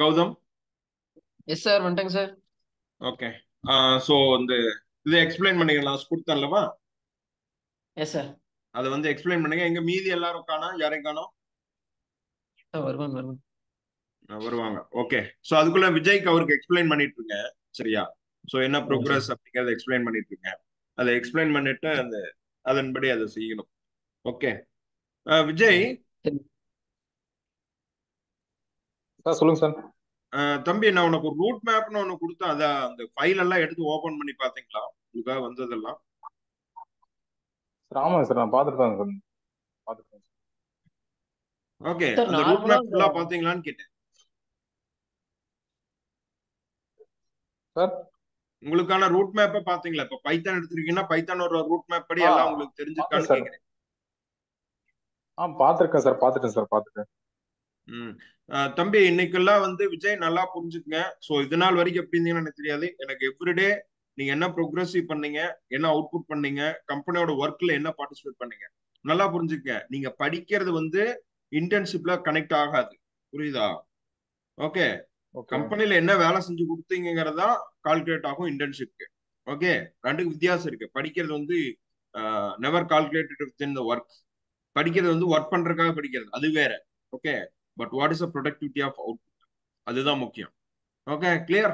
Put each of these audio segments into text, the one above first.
Gautham. Yes sir, வந்துட்டேங்க sir. Okay. So இந்த இதை எக்ஸ்பிளைன் பண்ணீங்க, நான் கொடுத்தேன்லவா? Yes sir. அதை வந்து எக்ஸ்பிளைன் பண்ணுங்க. எங்க மீதி எல்லாரும் காணோம், யாரையும் காணோம். வருவாங்க வருவாங்க. வருவாங்க. ஓகே. ஸோ அதுக்குள்ள விஜய்க்கு அவருக்கு எக்ஸ்பிளைன் பண்ணிட்டு இருக்கேன். சரியா? ஸோ என்ன ஓகே சார். ப்ரோக்ரஸ் அப்படிங்கிறத எக்ஸ்பிளைன் பண்ணிட்டு இருக்கேன். அதை எக்ஸ்பிளைன் பண்ணிட்டு அதன்படி அதை செய்யணும். ஓகே. விஜய், சரி சார் சொல்லுங்க சார். தம்பி, நான் உனக்கு ஒரு ரூட் மேப்னு ஒன்று கொடுத்தேன். அதை அந்த ஃபைல் எல்லாம் எடுத்து ஓபன் பண்ணி பார்த்தீங்களா? உங்களுக்காக வந்ததெல்லாம். சார் ஆமாங்க சார், நான் பார்த்துட்டு தான் சார் பார்த்துருக்கேன். ஓகே. சார், அந்த ரூட் நார்மலா மேப் ஃபுல்லா பாத்தீங்களான்னு கேட்டேன் சார். உங்களுக்கான ரூட் மேப்பை பாத்தீங்களா? இப்ப பைத்தான் எடுத்திருக்கீங்கன்னா பைத்தானோட ரூட் மேப் படி எல்லாம் உங்களுக்கு தெரிஞ்சிருக்கான்னு கேக்குறேன். பார்த்துருக்கேன் சார், பார்த்துட்டேன். தம்பி, இன்னைக்கெல்லாம் வந்து விஜய் நல்லா புரிஞ்சுக்குங்க. ஸோ இது நாள் வரைக்கும் எப்படி இருந்தீங்கன்னு எனக்கு தெரியாது. எனக்கு எவ்ரிடே நீங்க என்ன ப்ரோக்ரஸிவ் பண்ணீங்க, என்ன அவுட்புட் பண்ணீங்க, கம்பெனியோட ஒர்க்ல என்ன பார்ட்டிசிபேட் பண்ணீங்க, நல்லா புரிஞ்சுக்கங்க. நீங்க படிக்கிறது வந்து இன்டர்ன்ஷிப்ல கனெக்ட் ஆகாது. புரியுதா? ஓகே. கம்பெனில என்ன வேலை செஞ்சு கொடுத்தீங்கிறதா கால்குலேட் ஆகும் இன்டர்ன்ஷிப்க்கு. ஓகே. ரெண்டுக்கு வித்தியாசம் இருக்கு. படிக்கிறது வந்து never calculated within the work. படிக்கிறது வந்து ஒர்க் பண்றதுக்காக படிக்கிறது, அது வேற. Okay. But what is the productivity of output, அதுதான் முக்கியம். Okay, clear?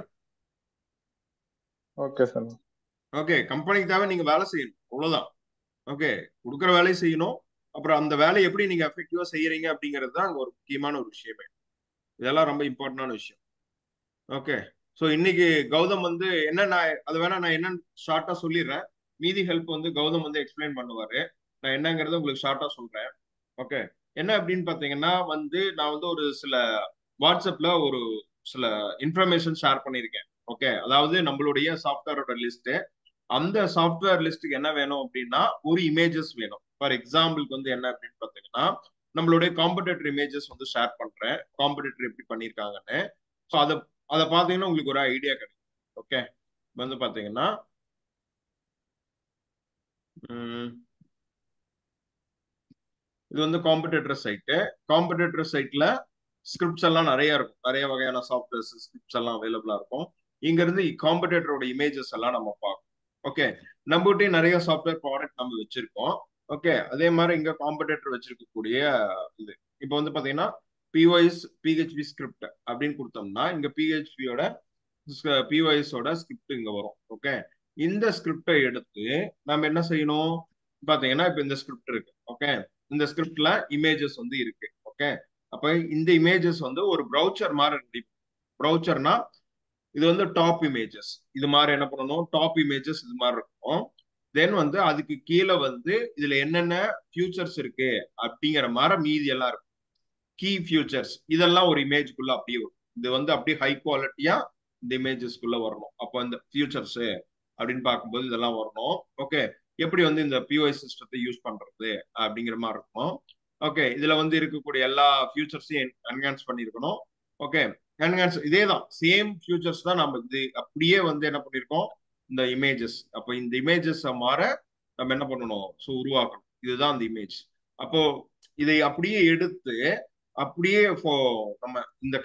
Okay sir. Okay. கம்பெனிக்கு தேவை நீங்க வேலை செய்யணும், அவ்வளவுதான். ஓகே. கொடுக்குற வேலையை செய்யணும். அப்புறம் அந்த வேலையை எப்படி நீங்க எஃபெக்டிவா செய்யறீங்க அப்படிங்கிறது தான் அங்க ஒரு முக்கியமான ஒரு விஷயமே. இதெல்லாம் ரொம்ப இம்பார்ட்டன்டான விஷயம். ஓகே. ஸோ இன்னைக்கு கௌதம் வந்து என்ன, அது வேணா நான் என்னன்னு ஷார்ட்டா சொல்லிடுறேன். மீதி ஹெல்ப் வந்து கௌதம் வந்து எக்ஸ்பிளைன் பண்ணுவாரு. நான் என்னங்கிறத உங்களுக்கு ஷார்ட்டா சொல்றேன். ஓகே. என்ன அப்படின்னு பாத்தீங்கன்னா வந்து நான் வந்து ஒரு சில வாட்ஸ்அப்ல ஒரு சில இன்ஃபர்மேஷன் ஷேர் பண்ணியிருக்கேன். ஓகே. அதாவது நம்மளுடைய சாஃப்ட்வேரோட லிஸ்ட். அந்த சாஃப்ட்வேர் லிஸ்ட்டுக்கு என்ன வேணும் அப்படின்னா ஒரு இமேஜஸ் வேணும். ஃபார் எக்ஸாம்பிளுக்கு வந்து என்ன அப்படின்னு பாத்தீங்கன்னா நம்மளுடைய காம்படிட்டர் இமேஜஸ் வந்து ஷேர் பண்றேன், காம்படிட்டர் எப்படி பண்ணியிருக்காங்கன்னு. ஸோ அதை பார்த்தீங்கன்னா உங்களுக்கு ஒரு ஐடியா கிடைக்கும். ஓகே. வந்து பாத்தீங்கன்னா இது வந்து காம்படிட்டர் சைட்டு. காம்படிட்டர் சைட்ல ஸ்கிரிப்ட்ஸ் எல்லாம் நிறைய இருக்கும், நிறைய வகையான சாஃப்ட்வேர்ஸ் ஸ்கிரிப்ட்ஸ் எல்லாம் அவைலபிளா இருக்கும். இங்க இருந்து காம்படிட்டரோட இமேஜஸ் எல்லாம் நம்ம பார்க்கணும். ஓகே. நம்மகிட்டே நிறைய சாஃப்ட்வேர் ப்ராடக்ட் நம்ம வச்சிருக்கோம். ஓகே. அதே மாதிரி இங்க காம்படிட்டர் வச்சிருக்கக்கூடிய இது இப்போ வந்து பாத்தீங்கன்னா பிஹெச்பி ஸ்கிரிப்ட் அப்படின்னு கொடுத்தோம்னா இங்க பிஹெச்பியோட பிஒய்ஸோட ஸ்கிரிப்ட் இங்க வரும். ஓகே. இந்த ஸ்கிரிப்டை எடுத்து நம்ம என்ன செய்யணும் பாத்தீங்கன்னா இப்ப இந்த ஸ்கிரிப்ட் இருக்கு. ஓகே. இந்த ஸ்கிரிப்ட்ல இமேஜஸ் வந்து இருக்கு. ஓகே. அப்ப இந்த இமேஜஸ் வந்து ஒரு ப்ரௌச்சர் மாதிரி. ப்ரௌச்சர்னா இது வந்து டாப் இமேஜஸ். இது மாதிரி என்ன பண்ணணும், டாப் இமேஜஸ் இது மாதிரி இருக்கும். தென் வந்து அதுக்கு கீழே வந்து இதுல என்னென்ன ஃபியூச்சர்ஸ் இருக்கு அப்படிங்கிற மாதிரி மீதி எல்லாம் இருக்கும். கீ ஃபியூச்சர்ஸ் இதெல்லாம் ஒரு இமேஜ்க்குள்ள அப்படியே வரும். இது வந்து அப்படியே ஹை குவாலிட்டியா இந்த இமேஜஸ்க்குள்ள வரணும். அப்போ இந்த ஃபியூச்சர்ஸ் அப்படின்னு பார்க்கும்போது இதெல்லாம் வரணும். ஓகே. எப்படி வந்து இந்த பிஓஐ சிஸ்டத்தை யூஸ் பண்றது அப்படிங்கிற மாதிரி இருக்கும். ஓகே. இதுல வந்து இருக்கக்கூடிய எல்லா ஃபியூச்சர்ஸையும் என்ஹான்ஸ் பண்ணிருக்கணும். ஓகே. என்ஹான்ஸ் இதே தான், சேம் ஃபியூச்சர்ஸ் தான் நம்ம இது அப்படியே வந்து என்ன பண்ணிருக்கோம் இந்த இமேஜஸ். அப்போ இந்த இமேஜஸ் மாற நம்ம என்ன பண்ணணும், ஸோ உருவாக்கணும். இதுதான் அந்த இமேஜ். அப்போ இதை அப்படியே எடுத்து அப்படியே நம்ம இந்த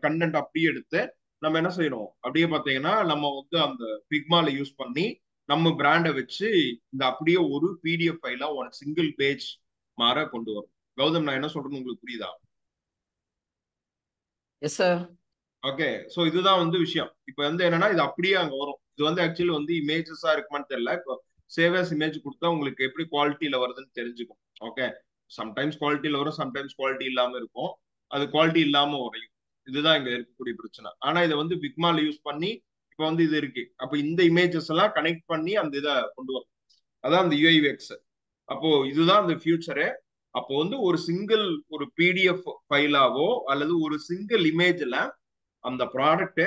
கண்டென்ட் அப்படியே எடுத்து நம்ம என்ன செய்யணும் அப்படியே பார்த்தீங்கன்னா நம்ம வந்து அந்த பிக்மால யூஸ் பண்ணி நம்ம பிராண்டை வச்சு இந்த அப்படியே ஒரு பிடிஎஃப் ஃபைலா ஒன் சிங்கிள் பேஜ் மாற கொண்டு வரும். கௌதம், நான் என்ன சொல்றேன்னு உங்களுக்கு புரியுதா? Yes sir. ஓகே. ஸோ இதுதான் வந்து விஷயம். இப்போ வந்து என்னன்னா இது அப்படியே அங்க வரும். இது வந்து ஆக்சுவலி வந்து இமேஜஸா இருக்குமான்னு தெரியல. இப்போ சேவஸ் இமேஜ் கொடுத்தா உங்களுக்கு எப்படி குவாலிட்டியில வருதுன்னு தெரிஞ்சுக்கும். ஓகே. சம்டைம்ஸ் குவாலிட்டியில வரும், சம்டைம்ஸ் குவாலிட்டி இல்லாம இருக்கும். அது குவாலிட்டி இல்லாம வரையும். இதுதான் இங்க இருக்கக்கூடிய பிரச்சனை. ஆனா இதை வந்து பிக்மால யூஸ் பண்ணி இப்போ வந்து இது இருக்கு. அப்போ இந்த இமேஜஸ் எல்லாம் கனெக்ட் பண்ணி அந்த இதை கொண்டு வரும். அதான் அந்த யூஐஎக்ஸ். அப்போ இதுதான் அந்த ஃபியூச்சரு. அப்போ வந்து ஒரு பிடிஎஃப் ஃபைலாவோ அல்லது ஒரு சிங்கிள் இமேஜ்ல அந்த ப்ராடக்ட்,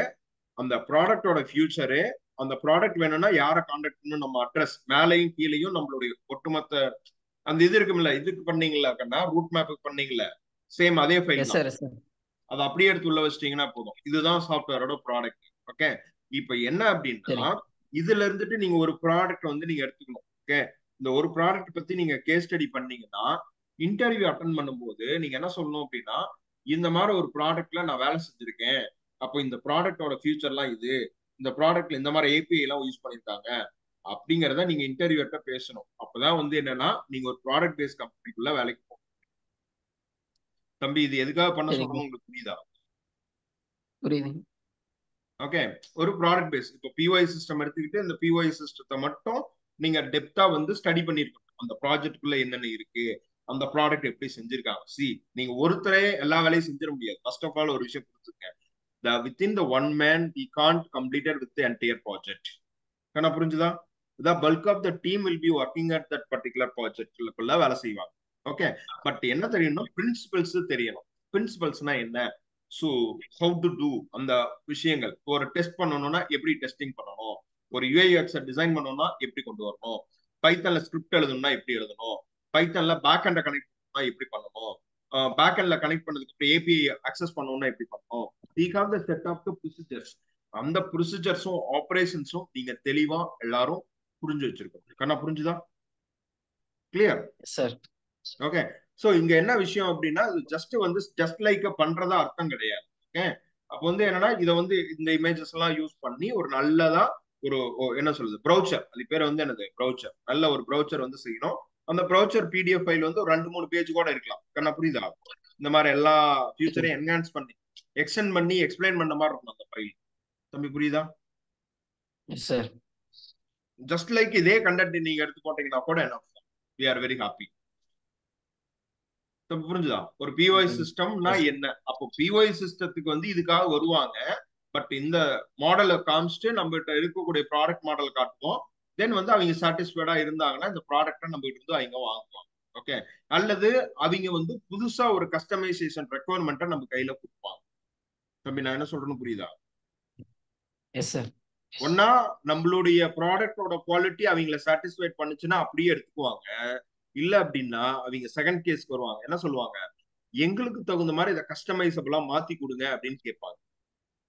அந்த ப்ராடக்டோட ஃபியூச்சரு, அந்த ப்ராடக்ட் வேணும்னா யாரை கான்டாக்ட் பண்ணணும், நம்ம அட்ரஸ் மேலையும் கீழையும் நம்மளுடைய ஒட்டுமொத்த அந்த இது இருக்கும்ல, இதுக்கு பண்ணீங்களா கண்ணா, ரூட் மேப்புக்கு பண்ணீங்களா, சேம் அதே ஃபைல் எஸ் தான். சார். அதை அப்படியே எடுத்து உள்ள வச்சிட்டீங்கன்னா போதும். இதுதான் சாஃப்ட்வேரோட ப்ராடக்ட். ஓகே. இப்போ என்ன அப்படின்னா இதுல இருந்துட்டு நீங்க ஒரு ப்ராடக்ட் வந்து நீங்க எடுத்துக்கணும். ஓகே. இந்த ஒரு ப்ராடக்ட் பத்தி நீங்க கேஸ் ஸ்டடி பண்ணீங்கன்னா இன்டர்வியூ அட்டன் பண்ணும்போது நீங்க என்ன சொல்லணும் அப்படின்னா இந்த மாதிரி ஒரு ப்ராடக்ட்ல நான் வேலை செஞ்சிருக்கேன், அப்போ இந்த ப்ராடக்டோட ஃபியூச்சர்லாம் இது, இந்த ப்ராடக்ட்ல இந்த மாதிரி ஏபிஐ எல்லாம் யூஸ் பண்ணிருக்காங்க அப்படிங்கறத நீங்க இன்டர்வியூட்ட பேசணும். அப்பதான் வந்து என்னன்னா நீங்க ஒரு ப்ராடக்ட் பேஸ்ட் கம்பெனிக்குள்ள வேலைக்கு போகணும். தம்பி இது எதுக்காக பண்ண சரிங்க சொல்றோம் உங்களுக்கு புரியுதா? புரியுதுங்க ஓகே, ஒரு ப்ராடக்ட் பேஸ் இப்போ பிஒய் சிஸ்டம் எடுத்துக்கிட்டு இந்த பிஒய் சிஸ்டத்தை மட்டும் நீங்க டெப்தா வந்து ஸ்டடி பண்ணிருக்கணும். அந்த ப்ராஜெக்ட்குள்ள என்னென்ன இருக்கு, அந்த ப்ராடக்ட் எப்படி செஞ்சிருக்காங்க. நீங்க ஒருத்தரே எல்லா வேலையும் செஞ்சிட முடியாது. ஃபர்ஸ்ட் ஆஃப் ஆல் ஒரு விஷயம் புரிஞ்சுக்கங்க, within the one man we can't complete it with the entire project. கண்ணா புரிஞ்சுதா? the bulk of the team will be working at that particular project குள்ள வேலை செய்வாங்க. ஓகே, பட் என்ன தெரியணும், பிரின்சிபல்ஸ் தெரியணும். பிரின்சிபல்ஸ்னா என்ன, ஸோ ஹவு டு டூ அந்த விஷயங்கள். ஒரு டெஸ்ட் பண்ணணும்னா எப்படி டெஸ்டிங் பண்ணணும், ஒரு யூஐஎக்ஸ் டிசைன் பண்ணணும்னா எப்படி கொண்டு வரணும், பைத்தன்ல ஸ்கிரிப்ட் எழுதணும்னா எப்படி எழுதணும், பைத்தன்ல பேக் அண்ட கனெக்ட் பண்ணணும்னா எப்படி பண்ணணும், பேக் அண்ட்ல கனெக்ட் பண்ணதுக்கு அப்புறம் ஏபிஐ அக்சஸ் பண்ணணும்னா எப்படி பண்ணணும். we have the set of the procedures. அந்த ப்ரொசீஜர்ஸும் ஆபரேஷன்ஸும் நீங்க தெளிவா எல்லாரும் புரிஞ்சு வச்சிருக்கணும். கண்ணா புரிஞ்சுதா? கிளியர்? சார். ஓகே, சோ இங்க என்ன விஷயம் அப்படின்னா ஜஸ்ட் லைக் பண்றதா அர்த்தம் கிடையாது. ஓகே, அப்போ வந்து என்னன்னா இதை வந்து இந்த இமேஜஸ் எல்லாம் யூஸ் பண்ணி ஒரு நல்லதா ஒரு என்ன சொல்றது ப்ரௌச்சர், அது பேர் வந்து என்னது ப்ரௌச்சர், நல்ல ஒரு ப்ரௌச்சர் வந்து செய்யணும். அந்த ப்ரௌச்சர் பிடிஎஃப் ஃபைல் வந்து ஒரு 2-3 பேஜ் கூட இருக்கலாம். கண்ணா புரியுதா? இந்த மாதிரி எல்லா ஃபியூச்சரையும் என்ஹான்ஸ் பண்ணி எக்ஸ்டெண்ட் பண்ணி எக்ஸ்பிளைன் பண்ண மாதிரி இருக்கும் அந்த ஃபைல். தம்பி புரியுதா? சார். ஜஸ்ட் லைக் இதே கண்டென்ட் நீங்க எடுத்து போட்டீங்கன்னா கூட என்ன, we are very happy. தம்பி புரிஞ்சுதா? ஒரு பிஒய் சிஸ்டம்னா என்ன, அப்போ பிஒய் சிஸ்டத்துக்கு வந்து இதுக்காக வருவாங்க. பட் இந்த மாடலை காமிச்சிட்டு நம்ம கிட்ட இருக்கக்கூடிய ப்ராடக்ட் மாடல் காட்டுவோம். தென் வந்து அவங்க சாட்டிஸ்ஃபைடா இருந்தாங்கன்னா இந்த ப்ராடக்டை நம்ம கிட்ட இருந்து அவங்க வாங்குவாங்க. ஓகே, அல்லது அவங்க வந்து புதுசா ஒரு கஸ்டமைசேஷன் ரெக்குவயர்மெண்ட்டை நம்ம கையில கொடுப்பாங்க. தம்பி நான் என்ன சொல்றேன்னு புரியுதா? Yes sir. ஒன்னா நம்மளுடைய ப்ராடக்டோட குவாலிட்டி அவங்கள சாட்டிஸ்ஃபைட் பண்ணுச்சுன்னா அப்படியே எடுத்துக்குவாங்க. இல்ல அப்படின்னா அவங்க செகண்ட் கேஸ்க்கு வருவாங்க. என்ன சொல்லுவாங்க, எங்களுக்கு தகுந்த மாதிரி இதை கஸ்டமைசபிளா மாத்தி கொடுங்க அப்படின்னு கேட்பாங்க.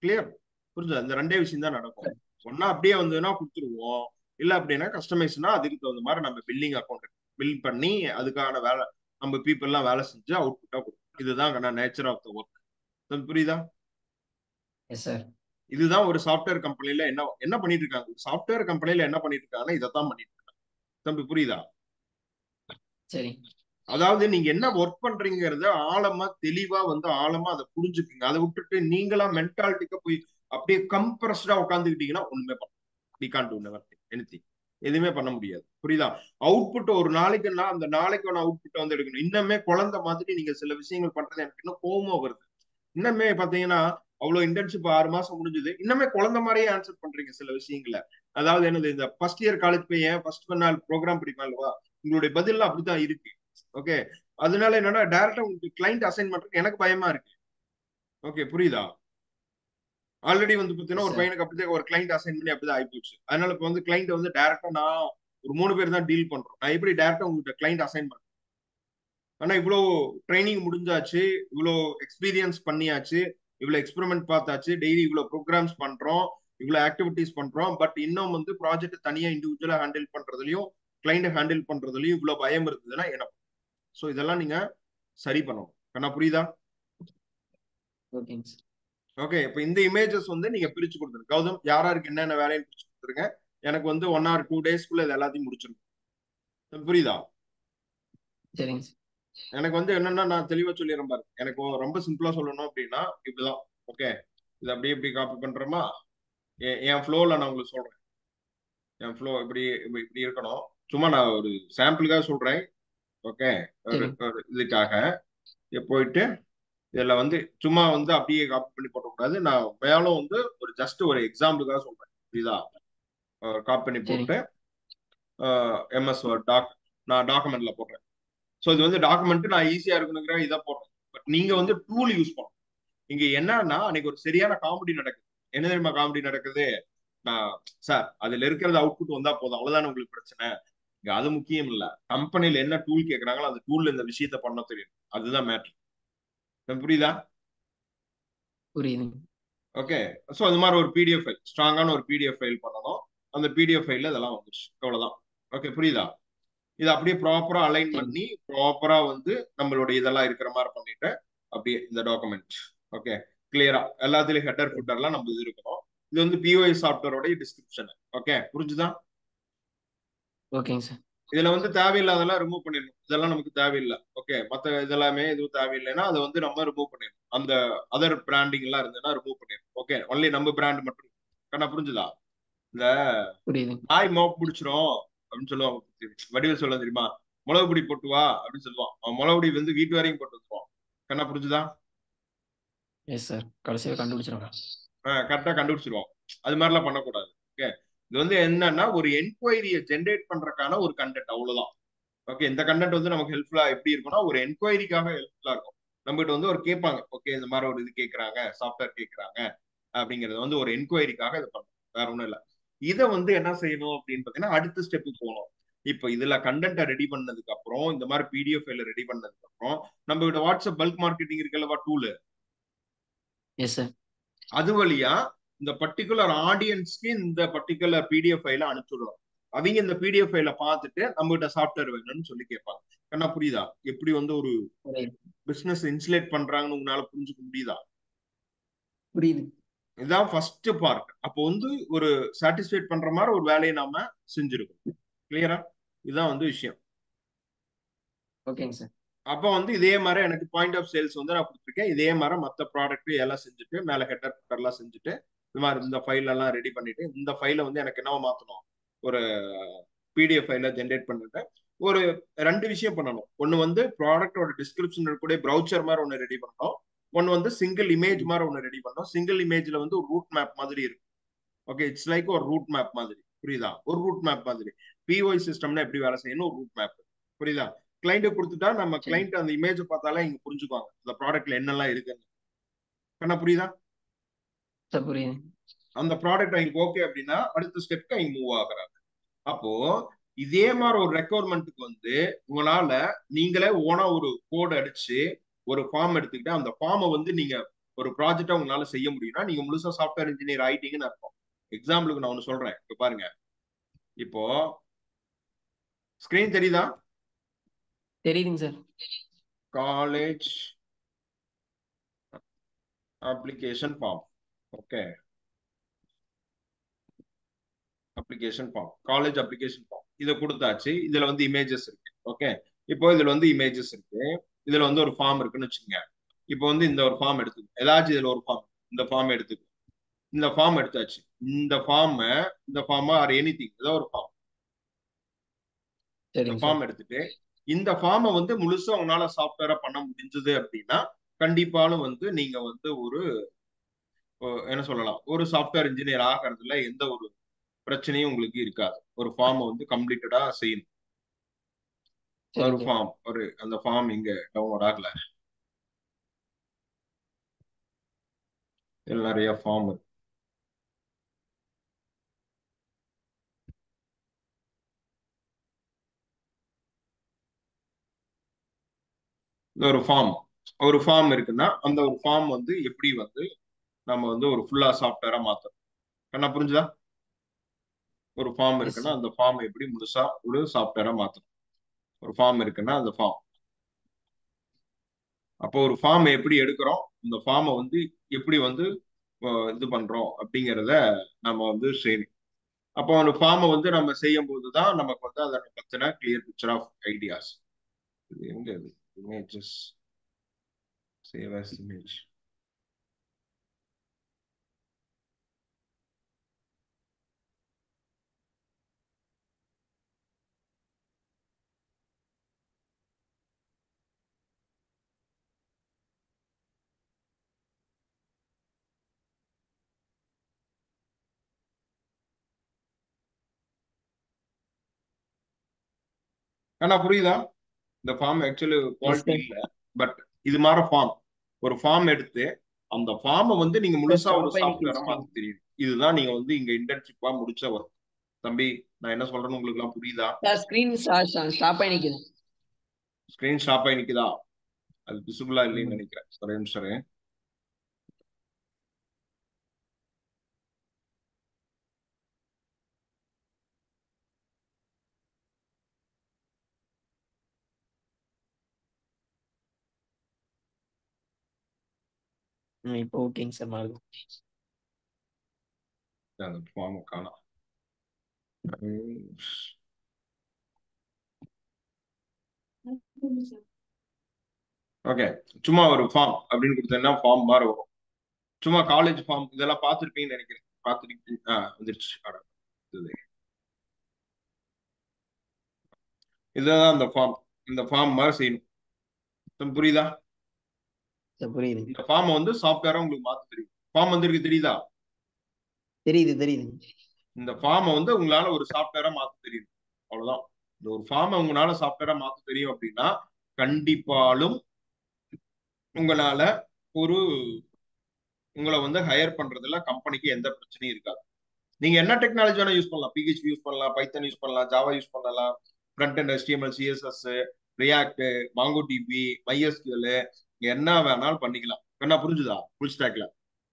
கிளியர்? புரிஞ்சு? இந்த ரெண்டே விஷயம் தான் நடக்கும். ஒன்னா அப்படியே வந்ததுன்னா கொடுத்துருவோம், இல்ல அப்படின்னா கஸ்டமைஸ்னா அதுக்கு தகுந்த மாதிரி நம்ம பில்லிங் அக்கௌண்ட் பில் பண்ணி அதுக்கான வேலை நம்ம பீப்புள் எல்லாம் வேலை செஞ்சு அவுட்புட்டா கொடுக்கும். இதுதான் நேச்சர் ஆஃப் த ஒர்க். புரியுதா? Yes sir. இதுதான் ஒரு சாஃப்ட்வேர் கம்பெனில என்ன பண்ணிட்டு இருக்காங்க. சாஃப்ட்வேர் கம்பெனில என்ன பண்ணிட்டு இருக்காங்கன்னா இதைத்தான் பண்ணிட்டு இருக்காங்க. தம்பி புரியுதா? சரி. அதாவது நீங்க என்ன ஒர்க் பண்றீங்கிறத ஆழமா தெளிவா வந்து ஆழமா அதை புரிஞ்சுக்குங்க. அதை விட்டுட்டு நீங்களா மென்டாலிட்டிக்க போய் அப்படியே கம்ப்ரஸ்டா உட்காந்துக்கிட்டீங்கன்னா ஒண்ணுமே பண்ண we can't do anything. எதுவுமே பண்ண முடியாது. புரியுதா? அவுட்புட் ஒரு நாளைக்குன்னா அந்த நாளைக்கான அவுட்புட் வந்து எடுக்கணும். இன்னமே குழந்தை மாதிரி நீங்க சில விஷயங்கள் பண்றது எனக்கு இன்னும் கோவமா வருது. இன்னமே பாத்தீங்கன்னா அவ்வளவு இன்டர்ன்ஷிப் 6 மாசம் முடிஞ்சது, இன்னமே குழந்தை மாதிரியே ஆன்சர் பண்றீங்க சில விஷயங்களை. அதாவது என்னது, இந்த ஃபர்ஸ்ட் இயர் காலேஜ் பையன் ஃபர்ஸ்ட் நாள் ப்ரோக்ராம் படிப்பான் அல்லவா, உங்களுடைய பதிலாம் அப்படித்தான் இருக்கு. ஓகே, அதனால என்னன்னா டைரக்டா உங்களுக்கு கிளைண்ட் அசைன் பண்றதுக்கு எனக்கு பயமா இருக்கு. ஓகே, புரியுதா? ஆல்ரெடி வந்து பாத்தீங்கன்னா ஒரு பையனுக்கு அப்படிதான் ஒரு கிளைண்ட் அசைன் பண்ணி அப்படிதான் ஆயிப்போச்சு. அதனால இப்ப வந்து கிளைண்ட் வந்து டைரக்டா நான் ஒரு 3 பேர் தான் டீல் பண்றோம். நான் எப்படி டைரக்டா உங்ககிட்ட கிளைண்ட் அசைன் பண்றேன்? ஆனா இவ்வளவு ட்ரைனிங் முடிஞ்சாச்சு, இவ்வளவு எக்ஸ்பீரியன்ஸ் பண்ணியாச்சு, இவ்வளவு எக்ஸ்பெரிமெண்ட் பார்த்தாச்சு, டெய்லி இவ்வளவு ப்ரோக்ராம்ஸ் பண்றோம், இவ்வளவு ஆக்டிவிட்டிஸ் பண்றோம். பட் இன்னும் வந்து ப்ராஜெக்ட் தனியா இண்டிவிஜுவலா ஹேண்டில் பண்றதுலயும் கிளைண்ட் ஹேண்டில் பண்றதுலயும் இவ்வளவு பயம் இருந்ததுன்னா என்ன? சோ இதெல்லாம் நீங்க சரி பண்ணணும். கண்ணா புரியுதா? ஓகே, இப்ப இந்த இமேஜஸ் வந்து நீங்க பிரிச்சு கொடுத்துருங்க. கௌதம் யாராருக்கு என்னென்ன வேலைன்னு பிரிச்சு கொடுத்துருங்க. எனக்கு வந்து 1 or 2 daysக்குள்ள இது எல்லாத்தையும் முடிச்சிருக்கும். புரியுதா? சரிங்க. எனக்கு வந்து என்னன்னா நான் தெளிவா சொல்லிடுறேன் பாரு. எனக்கு ரொம்ப சிம்பிளா சொல்லணும் அப்படின்னா இப்படிதான். ஓகே, இது அப்படியே இப்படி காப்பி பண்றோமா, என் ஃப்ளோல நான் உங்களுக்கு சொல்றேன். என் ஃப்ளோ இப்படி இப்படி இருக்கணும். சும்மா நான் ஒரு சாம்பிளுக்காக சொல்றேன். ஓகே, ஒரு இதுக்காக போயிட்டு இதுல வந்து சும்மா வந்து அப்படியே காப்பி பண்ணி போட்டக்கூடாது. நான் மேலும் வந்து ஒரு ஜஸ்ட் ஒரு எக்ஸாம்பிளுக்காக சொல்றேன். இதா காப்பி பண்ணி போட்டு எம்எஸ் நான் டாக்குமெண்ட்ல போடுறேன். ஸோ இது வந்து டாக்குமெண்ட் நான் ஈஸியா இருக்கணுங்கிற இதை போடுறேன். பட் நீங்க வந்து டூல் யூஸ் பண்ணணும். இங்க என்னன்னா அன்னைக்கு ஒரு சரியான காமெடி நடக்குது. என்ன தெரியுமா காமெடி நடக்குது? நான் சார் அதுல இருக்கிறது அவுட்புட் வந்தா போதும், அவ்வளவுதானே உங்களுக்கு பிரச்சனை. இங்க அது முக்கியம் இல்ல, கம்பெனில என்ன டூல் கேட்கறாங்களோ அந்த டூல்ல இந்த விஷயத்த பண்ண தெரியும், அதுதான் மேட்ரு. புரியுதா? புரியுது. ஓகே, ஸோ அது மாதிரி ஒரு பிடிஎஃப் ஃபைல், ஸ்ட்ராங்கான ஒரு பிடிஎஃப் ஃபைல் பண்ணணும். அந்த பிடிஎஃப் ஃபைல்ல இதெல்லாம் வந்துருச்சு, அவ்வளவுதான். ஓகே, புரியுதா? இதை அப்படியே ப்ராப்பரா அலைன் பண்ணி ப்ராப்பரா வந்து நம்மளுடைய இதெல்லாம் இருக்கிற மாதிரி பண்ணிட்டு அப்படியே இந்த டாக்குமெண்ட். ஓகே, கிளியரா எல்லாத்துலயும் ஹெட்டர் ஃபுட்டர்லாம் நம்ம இது இருக்கணும். இது வந்து பிஓஐ சாஃப்ட்வேரோட டிஸ்கிரிப்ஷன். ஓகே, புரிஞ்சுதா? ஓகேங்க சார். இதுல வந்து தேவையில்லாதெல்லாம் ரிமூவ் பண்ணிடணும். இதெல்லாம் நமக்கு தேவையில்லை. ஓகே, மத்த இதெல்லாமே எதுவும் தேவையில்லைன்னா அதை வந்து நம்ம ரிமூவ் பண்ணிடணும். அந்த அதர் பிராண்டிங் எல்லாம் இருந்ததுன்னா ரிமூவ் பண்ணிடணும். ஓகே, ஒன்லி நம்ம பிராண்ட் மட்டும். கண்ணா புரிஞ்சுதா? இந்த புரியுது. நாய் மோப் பிடிச்சிரும் அப்படின்னு சொல்லுவாங்க. வடிவில் சொல்ல தெரியுமா? மிளகு பொடி போட்டு வா அப்படின்னு சொல்லுவான். அவன் மிளகு பொடி வந்து வீட்டு வரைக்கும் போட்டு வந்துருவான். கண்ணா புரிஞ்சுதா? Yes sir. கடைசியாக கண்டுபிடிச்சிருவேன். கரெக்டா கண்டுபிடிச்சிருவான். அது மாதிரிலாம் பண்ணக்கூடாது. ஓகே, இது வந்து என்னன்னா ஒரு என்கொயரியை ஜென்ரேட் பண்றதுக்கான ஒரு கண்டென்ட், அவ்வளவுதான். ஓகே, இந்த கண்டென்ட் வந்து நமக்கு ஹெல்ப்ஃபுல்லா எப்படி இருக்கும்னா ஒரு என்கொயரிக்காக ஹெல்ப்ஃபுல்லா இருக்கும். நம்ம கிட்ட வந்து ஒரு கேட்பாங்க, ஓகே இந்த மாதிரி ஒரு இது கேட்கறாங்க, சாஃப்ட்வேர் கேட்கறாங்க அப்படிங்கறது வந்து ஒரு என்கொயரிக்காக இது பண்ணணும். வேற ஒண்ணும் இல்ல. இதை வந்து என்ன செய்யணும் அப்படின்னு பாத்தீங்கன்னா அடுத்த ஸ்டெப்புக்கு போகணும். இப்போ இதுல கண்டென்ட்டை ரெடி பண்ணதுக்கு அப்புறம், இந்த மாதிரி பிடிஎஃப் ஃபைல ரெடி பண்ணதுக்கு அப்புறம், நம்ம கிட்ட வாட்ஸ்அப் பல்க் மார்க்கெட்டிங் இருக்குல்லவா டூல், எஸ் சார். அது வழியா இந்த பர்டிகுலர் ஆடியன்ஸ்க்கு இந்த பர்டிகுலர் பிடிஎஃப் ஃபைல அனுப்பிச்சுடணும். அவங்க இந்த பிடிஎஃப் ஃபைல பார்த்துட்டு நம்ம கிட்ட சாஃப்ட்வேர் வேணும்னு சொல்லி கேட்பாங்க. என்ன புரியுதா? எப்படி வந்து ஒரு புரியுது. பிசினஸ் இன்சுலேட் பண்றாங்கன்னு உங்களால புரிஞ்சுக்க முடியுதா? புரியுது. இதுதான் ஃபர்ஸ்ட் பார்ட். அப்போ வந்து ஒரு சாட்டிஸ்ஃபைட் பண்ற மாதிரி ஒரு வேலையை நாம செஞ்சிருக்கோம். கிளியரா? இதுதான் வந்து விஷயம். ஓகேங்க சார். அப்போ வந்து இதே மாதிரி எனக்கு பாயிண்ட் ஆஃப் சேல்ஸ் வந்து நான் கொடுத்துருக்கேன். இதே மாதிரி மற்ற ப்ராடக்ட் எல்லாம் செஞ்சுட்டு மேல ஹெட்டர் ஃபுட்டர்லாம் செஞ்சுட்டு இந்த மாதிரி இந்த ஃபைல் எல்லாம் ரெடி பண்ணிட்டு இந்த ஃபைலை வந்து எனக்கு என்னவா மாத்தணும், ஒரு பிடிஎஃப் ஃபைல ஜென்ரேட் பண்ணிட்டு ஒரு ரெண்டு விஷயம் பண்ணணும். ஒன்னு வந்து ப்ராடக்டோட டிஸ்கிரிப்ஷன் கூட ப்ரௌச்சர் மாதிரி ஒன்னு ரெடி பண்ணணும். ஒன்னு வந்து சிங்கிள் இமேஜ் மாதிரி ஒன்னு ரெடி பண்ணணும். சிங்கிள் இமேஜ்ல வந்து ஒரு ரூட் மேப் மாதிரி இருக்கும். ஓகே, இட்ஸ் லைக் ஒரு ரூட் மேப் மாதிரி. புரியுதா? ஒரு ரூட் மேப் மாதிரி. பிஓஐ சிஸ்டம்னா எப்படி வேலை செய்யணும், ஒரு ரூட் மேப். புரியுதா? கிளைண்ட் கொடுத்துட்டா நம்ம சரி கிளைண்ட் அந்த இமேஜ் பார்த்தாலே இங்க புரிஞ்சுக்குவாங்க இந்த ப்ராடக்ட்ல என்னெல்லாம் இருக்குன்னு. என்ன புரியுதா? சார். புரியுது. அந்த ப்ராடக்ட் அவங்களுக்கு ஓகே அப்படின்னா அடுத்த ஸ்டெப்க்கு அவங்க மூவ் ஆகுறாங்க. அப்போ இதே மாதிரி ஒரு ரெக்குவயர்மெண்ட்டுக்கு வந்து உங்களால நீங்களே ஓனா ஒரு கோட் அடிச்சு ஒரு ஃபார்ம் எடுத்துக்கிட்டு அந்த ஃபார்மை வந்து நீங்க ஒரு ப்ராஜெக்டா உங்களால செய்ய முடியும்னா நீங்க முழுசா சாஃப்ட்வேர் இன்ஜினியர் ஆயிட்டீங்கன்னு அர்த்தம். எக்ஸாம்பிளுக்கு நான் ஒன்னு சொல்றேன். இப்ப பாருங்க, இப்போ ஸ்கிரீன் தெரியுதா? தெரியுதுங்க sir. College application form. Okay, application form, college application form இதை கொடுத்தாச்சு. இதுல வந்து இமேஜஸ் இருக்கு. ஓகே, இப்போ இதுல வந்து இமேஜஸ் இருக்கு. இதுல வந்து ஒரு ஃபார்ம் இருக்குன்னு வச்சுக்கோங்க. இப்போ வந்து இந்த ஒரு ஃபார்ம் எடுத்துக்கோ, ஏதாச்சும் இதுல ஒரு ஃபார்ம், இந்த ஃபார்ம் எடுத்துக்கோ. இந்த ஃபார்ம் எடுத்தாச்சு. இந்த ஃபார்ம் ஆர் எனி திங், ஏதோ ஒரு ஃபார்ம். இந்த சரிங்க சார். ஃபார்ம் எடுத்துட்டு இந்த ஃபார்மை வந்து முழுசா உங்களால சாஃப்ட்வேரா பண்ண முடிஞ்சது அப்படின்னா கண்டிப்பாலும் வந்து நீங்க வந்து ஒரு என்ன சொல்லலாம், ஒரு சாஃப்ட்வேர் இன்ஜினியர் ஆகிறதுல எந்த ஒரு பிரச்சனையும் உங்களுக்கு இருக்காது. ஒரு ஃபார்மை வந்து கம்ப்ளீட்டடா செய்யணும். ஒரு சரிங்க சார். ஃபார்ம், ஒரு அந்த ஃபார்ம் இங்க டவுன்லோட் ஆகல. இதுல நிறைய ஃபார்ம் இருக்கு. இந்த ஒரு ஃபார்ம் இருக்குன்னா அந்த ஒரு ஃபார்ம் வந்து எப்படி வந்து நம்ம வந்து ஒரு ஃபுல்லா சாஃப்ட்வேரா மாத்தணும். என்ன புரிஞ்சுதா? ஒரு ஃபார்ம் எஸ் இருக்குன்னா சார். அந்த ஃபார்ம் எப்படி முழுசா ஒரு சாஃப்ட்வேரா மாத்தணும். ஒரு ஃபார்ம் இருக்குன்னா அந்த ஃபார்ம். அப்போ ஒரு ஃபார்ம் எப்படி எடுக்கிறோம், இந்த ஃபார்மை வந்து எப்படி வந்து இது பண்றோம் அப்படிங்கிறத நம்ம வந்து செய்யணும். அப்போ ஒரு ஃபார்மை வந்து நம்ம செய்யும் போதுதான் நமக்கு வந்து அதை பத்தின கிளியர் பிக்சர் ஆஃப் ஐடியாஸ். இது எங்க இது இமேஜஸ், சேவ் as இமேஜ். ஆனா புரியுதா? இந்த form actually is quality sir. இல்ல. பட் இது மாதிரி ஃபார்ம், ஒரு ஃபார்ம் எடுத்து அந்த ஃபார்மை வந்து நீங்க சார் முழுசா ஒரு ஸ்டாப் ஆகி நிக்குது சாஃப்ட்வேரா ஸ்க்ரீன். மாத்த தெரியும். இதுதான் நீங்க வந்து இங்க இன்டர்ன்ஷிப்பா முடிச்ச ஒர்க். தம்பி, நான் என்ன சொல்றேன்னு உங்களுக்கு எல்லாம் புரியுதா? சார் ஸ்க்ரீன் ஸ்டாப் ஆகி நிக்குது. ஸ்கிரீன் ஸ்டாப் ஆகி நிக்குதா? அது விசிபிளா இல்லைன்னு ம். நினைக்கிறேன். ஒரே நிமிஷம் இரு. இப்போ ஓகேங்க சார் மாறுது. அந்த ஃபார்ம் காணோம். ஓகே, சும்மா ஒரு ஃபார்ம் அப்படின்னு கொடுத்தேன்னா ஃபார்ம் மாதிரி வரும். சும்மா காலேஜ் ஃபார்ம் இதெல்லாம் பார்த்துருப்பீங்கன்னு நினைக்கிறேன். பார்த்துருக்கீங்க? வந்துருச்சு. இதுதான் அந்த ஃபார்ம். இந்த ஃபார்ம் மாதிரி செய்யணும். புரியுதா? சார் புரியுது. இந்த ஃபார்ம் வந்து சாஃப்ட்வேரா உங்களுக்கு மாத்த தெரியும். ஃபார்ம் வந்துருக்கு தெரியுதா? தெரியுது. இந்த ஃபார்ம் வந்து உங்களால ஒரு சாஃப்ட்வேரா மாத்த தெரியும். அவ்வளவுதான். இந்த ஒரு ஃபார்ம் உங்களால சாஃப்ட்வேரா மாத்த தெரியும் அப்படின்னா கண்டிப்பாலும் உங்களால ஒரு உங்களை வந்து ஹையர் பண்றதுல கம்பெனிக்கு எந்த பிரச்சனையும் இருக்காது. நீங்க என்ன டெக்னாலஜி வேணா யூஸ் பண்ணலாம். PHP யூஸ் பண்ணலாம், பைத்தன் யூஸ் பண்ணலாம், ஜாவா யூஸ் பண்ணலாம், front end HTML, CSS, react, MongoDB, MySQL, என்ன வேணாலும் பண்ணிக்கலாம். என்ன புரிஞ்சுதா? ஃபுல் ஸ்டாக்ல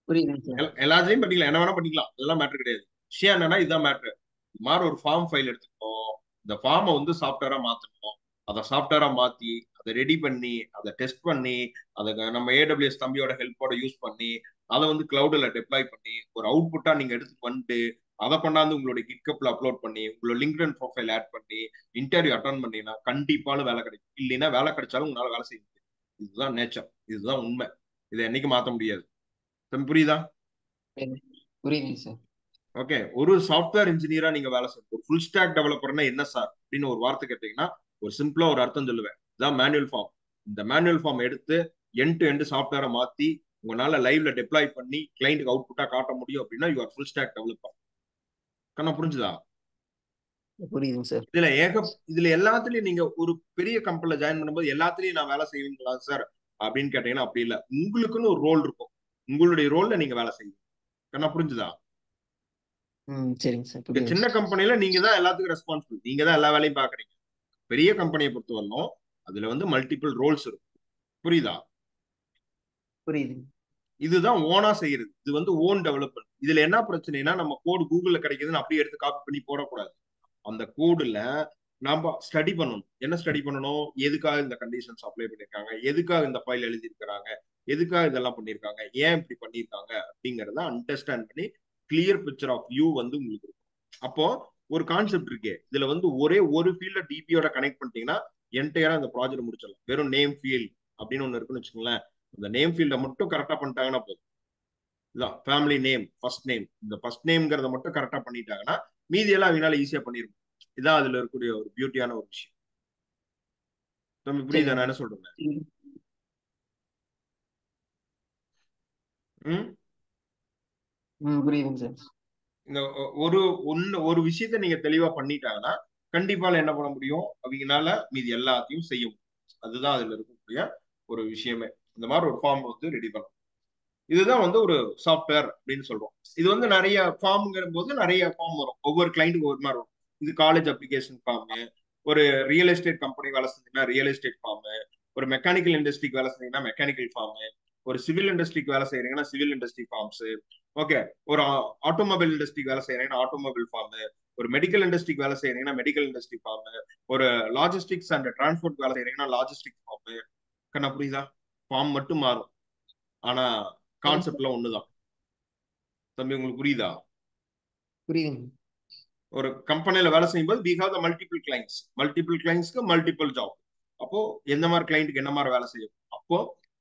புரியுதுங்க சார். எல்லாத்தையும் பண்ணிக்கலாம். என்ன வேணா பண்ணிக்கலாம். அதெல்லாம் மேட்டர் கிடையாது. விஷயம் என்னன்னா இதுதான் மேட்ரு. இது மாதிரி ஒரு ஃபார்ம் ஃபைல் எடுத்துக்கணும். இந்த ஃபார்மை வந்து சாஃப்ட்வேரா மாத்தணும். அதை சாஃப்ட்வேரா மாத்தி அதை ரெடி பண்ணி அதை டெஸ்ட் பண்ணி அதை நம்ம AWS தம்பியோட ஹெல்ப்போட யூஸ் பண்ணி அதை வந்து கிளவுட்ல டெப்ளாய் பண்ணி ஒரு அவுட்புட்டா நீங்க எடுத்துட்டு வந்துட்டு அதை கொண்டாந்து உங்களோட கிட்கப்ல அப்லோட் பண்ணி உங்களோட லிங்க்டின் ப்ரொஃபைல் ஆட் பண்ணி இன்டர்வியூ அட்டன் பண்ணினா கண்டிப்பாலும் வேலை கிடைக்கும். இல்லைன்னா வேலை கிடைச்சாலும் உங்களால வேலை செய்ய முடியும். இதுதான் நேச்சர். இதுதான் உண்மை. இதை என்னைக்கு மாத்த முடியாது. புரியுதா? புரியுதுங்க சார். ஓகே, ஒரு சாஃப்ட்வேர் இன்ஜினியரா நீங்க வேலை செய்யணும். ஒரு ஃபுல் ஸ்டாக் டெவலப்பர்னா என்ன சார் அப்படின்னு ஒரு வார்த்தை கேட்டீங்கன்னா ஒரு சிம்பிளா ஒரு அர்த்தம் சொல்லுவேன். இதான் மேனுவல் ஃபார்ம். இந்த மேனுவல் ஃபார்ம் எடுத்து எண்ட் டு எண்ட் சாஃப்ட்வேரை மாத்தி உங்களால லைவ்ல டெப்ளாய் பண்ணி கிளைண்ட்டுக்கு அவுட்புட்டா காட்ட முடியும் அப்படின்னா you are full stack developer. கண்ணா புரிஞ்சுதா? புரியுதுங்க சார். இதுல எல்லாத்துலயும் நீங்க ஒரு பெரிய கம்பெனில ஜாயின் பண்ணும்போது எல்லாத்துலயும் நான் வேலை செய்வீங்களா சார் அப்படின்னு கேட்டீங்கன்னா அப்படி இல்லை. உங்களுக்குன்னு ஒரு ரோல் இருக்கும். உங்களுடைய ரோல்ல நீங்க வேலை செய்வீங்க. கண்ணா புரிஞ்சுதா? சரிங்க சார். இந்த சின்ன கம்பெனில நீங்க தான் எல்லாத்துக்கும் ரெஸ்பான்சிபிள். நீங்க தான் எல்லா வேலையும் பாக்குறீங்க. பெரிய கம்பெனியை பொறுத்த வரணும் அதுல வந்து மல்டிபிள் ரோல்ஸ் இருக்கும். புரியுதா? புரியுது. இதுதான் ஓனா செய்யறது. இது வந்து ஓன் டெவலப்மெண்ட். இதுல என்ன பிரச்சனைனா நம்ம கோடு கூகுள்ல கிடைக்குதுன்னு அப்படியே எடுத்து காப்பி பண்ணி போடக்கூடாது. அந்த கோடுல நாம ஸ்டடி பண்ணணும். என்ன ஸ்டடி பண்ணணும்? எதுக்காக இந்த கண்டிஷன்ஸ் அப்ளை பண்ணிருக்காங்க, எதுக்காக இந்த ஃபைல் எழுதி இருக்காங்க, எதுக்காக இதெல்லாம் பண்ணிருக்காங்க, ஏன் இப்படி பண்ணிருக்காங்க அப்படிங்கறத அண்டர்ஸ்டாண்ட் பண்ணி கிளியர் பிக்சர் ஆஃப் வியூ வந்து உங்களுக்கு இருக்கும். அப்போ ஒரு கான்செப்ட் இருக்கு. இதுல வந்து ஒரே ஒரு ஃபீல்ட டிபியோட கனெக்ட் பண்ணிட்டீங்கன்னா என்டையரா இந்த ப்ராஜெக்ட் முடிச்சிடலாம். வெறும் நேம் ஃபீல்ட் அப்படின்னு ஒண்ணு இருக்குன்னு வச்சுக்கோங்களேன். அந்த நேம் ஃபீல்ட மட்டும் கரெக்டா பண்ணிட்டாங்கன்னா போதும். இதுதான் ஃபேமிலி நேம், ஃபர்ஸ்ட் நேம். இந்த ஃபர்ஸ்ட் நேம்ங்கிறத மட்டும் கரெக்டா பண்ணிட்டாங்கன்னா மீதி எல்லாம் அவங்களால ஈஸியா பண்ணிருக்கும். இதான் அதுல இருக்கக்கூடிய ஒரு பியூட்டியான ஒரு விஷயம். புரியுதா நான் என்ன சொல்றேன்? புரியுதுங்க சார். இந்த ஒரு விஷயத்த நீங்க தெளிவா பண்ணிட்டாங்கன்னா கண்டிப்பா என்ன பண்ண முடியும்? அவங்கனால மீதி எல்லாத்தையும் செய்ய முடியும். அதுதான் அதுல இருக்கக்கூடிய ஒரு விஷயமே. இந்த மாதிரி ஒரு ஃபார்ம் வந்து ரெடி பண்ணணும். இதுதான் வந்து ஒரு சாஃப்ட்வேர் அப்படின்னு சொல்றோம். இது வந்து நிறைய ஃபார்ம்ங்கிற போது நிறைய ஃபார்ம் வரும். ஒவ்வொரு கிளைண்ட்டுக்கு ஒரு மாதிரி வரும். இது காலேஜ் அப்ளிகேஷன் ஃபார்ம், ஒரு ரியல் எஸ்டேட் கம்பெனி வேலை செஞ்சீங்கன்னா ரியல் எஸ்டேட் ஃபார்ம், ஒரு மெக்கானிக்கல் இண்டஸ்ட்ரிக்கு வேலை செஞ்சீங்கன்னா மெக்கானிக்கல் ஃபார்ம், ஒரு சிவில் இண்டஸ்ட்ரிக்கு வேலை செய்யறீங்கன்னா சிவில் இண்டஸ்ட்ரி ஃபார்ம்ஸ். ஓகே, ஒரு ஆட்டோமொபைல் இண்டஸ்ட்ரிக்கு வேலை செய்யறீங்கன்னா ஆட்டோமொபைல் ஃபார்ம், ஒரு மெடிக்கல் இண்டஸ்ட்ரிக்கு வேலை செய்யறீங்கன்னா மெடிக்கல் இண்டஸ்ட்ரி ஃபார்ம், ஒரு லாஜிஸ்டிக்ஸ் அண்ட் டிரான்ஸ்போர்ட் வேலை செய்யறீங்கன்னா லாஜிஸ்டிக் ஃபார்ம். கண்ணா புரியுதா? ஃபார்ம் மட்டும் மாறும். ஆனா கான்செப்ட்லாம் ஒண்ணுதான். தம்பி உங்களுக்கு புரியுதா? புரியுதுங்க. ஒரு கம்பெனில வேலை செய்யும்போது we have the multiple clients. Multiple கிளைண்ட்ஸ்க்கு மல்டிபிள் ஜாப். அப்போ எந்த மாதிரி கிளைண்ட்டுக்கு என்ன மாதிரி வேலை செய்யும்? அப்போ